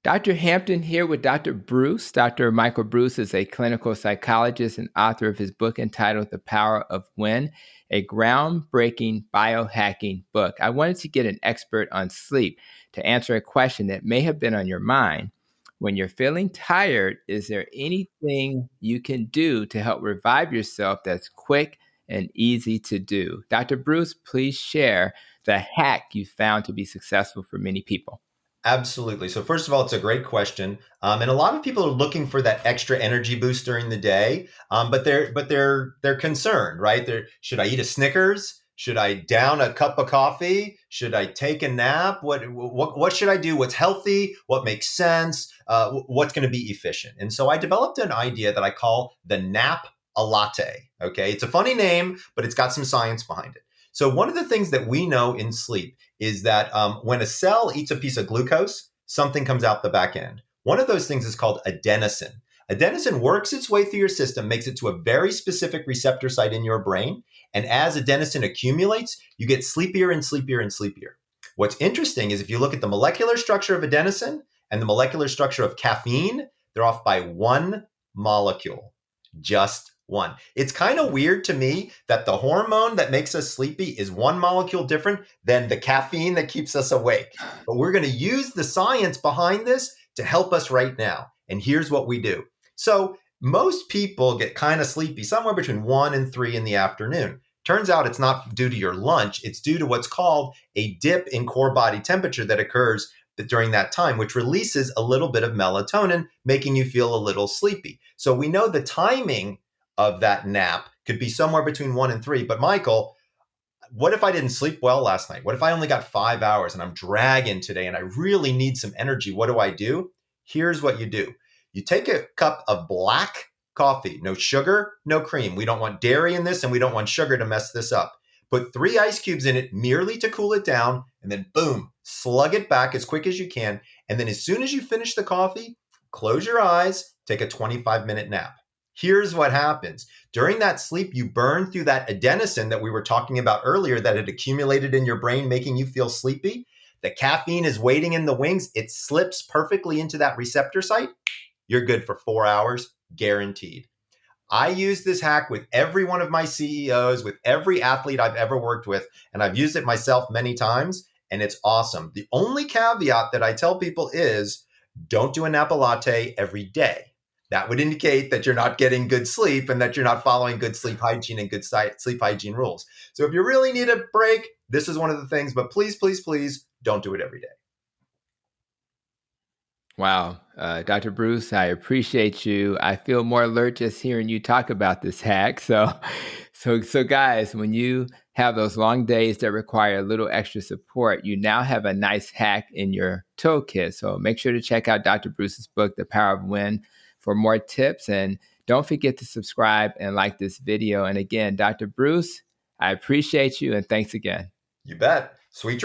Dr. Hampton here with Dr. Breus. Dr. Michael Breus is a clinical psychologist and author of his book entitled The Power of When, a groundbreaking biohacking book. I wanted to get an expert on sleep to answer a question that may have been on your mind. When you're feeling tired, is there anything you can do to help revive yourself that's quick and easy to do? Dr. Breus, please share the hack you found to be successful for many people. Absolutely. So first of all, it's a great question, and a lot of people are looking for that extra energy boost during the day, but they're concerned, right? Should I eat a Snickers? Should I down a cup of coffee? Should I take a nap? What should I do? What's healthy? What makes sense? What's going to be efficient? And so I developed an idea that I call the nap a latte. Okay, it's a funny name, but it's got some science behind it. So one of the things that we know in sleep is that when a cell eats a piece of glucose, something comes out the back end. One of those things is called adenosine. Adenosine works its way through your system, makes it to a very specific receptor site in your brain. And as adenosine accumulates, you get sleepier and sleepier and sleepier. What's interesting is if you look at the molecular structure of adenosine and the molecular structure of caffeine, they're off by one molecule, just one. It's kind of weird to me that the hormone that makes us sleepy is one molecule different than the caffeine that keeps us awake. But we're going to use the science behind this to help us right now. And here's what we do. So most people get kind of sleepy somewhere between 1 and 3 in the afternoon. Turns out it's not due to your lunch. It's due to what's called a dip in core body temperature that occurs during that time, which releases a little bit of melatonin, making you feel a little sleepy. So we know the timing of that nap could be somewhere between 1 and 3. But Michael, what if I didn't sleep well last night? What if I only got 5 hours and I'm dragging today and I really need some energy? What do? Here's what you do. You take a cup of black coffee, no sugar, no cream. We don't want dairy in this and we don't want sugar to mess this up. Put 3 ice cubes in it merely to cool it down, and then boom, slug it back as quick as you can. And then as soon as you finish the coffee, close your eyes, take a 25-minute nap. Here's what happens. During that sleep, you burn through that adenosine that we were talking about earlier that had accumulated in your brain, making you feel sleepy. The caffeine is waiting in the wings. It slips perfectly into that receptor site. You're good for 4 hours, guaranteed. I use this hack with every one of my CEOs, with every athlete I've ever worked with, and I've used it myself many times, and it's awesome. The only caveat that I tell people is don't do a Napa latte every day. That would indicate that you're not getting good sleep and that you're not following good sleep hygiene and good sleep hygiene rules. So if you really need a break, this is one of the things, but please, please, please don't do it every day. Wow. Dr. Breus, I appreciate you. I feel more alert just hearing you talk about this hack. So guys, when you have those long days that require a little extra support, you now have a nice hack in your toolkit. So make sure to check out Dr. Breus's book, The Power of When, for more tips. And don't forget to subscribe and like this video. And again, Dr. Breus, I appreciate you and thanks again. You bet. Sweet dreams.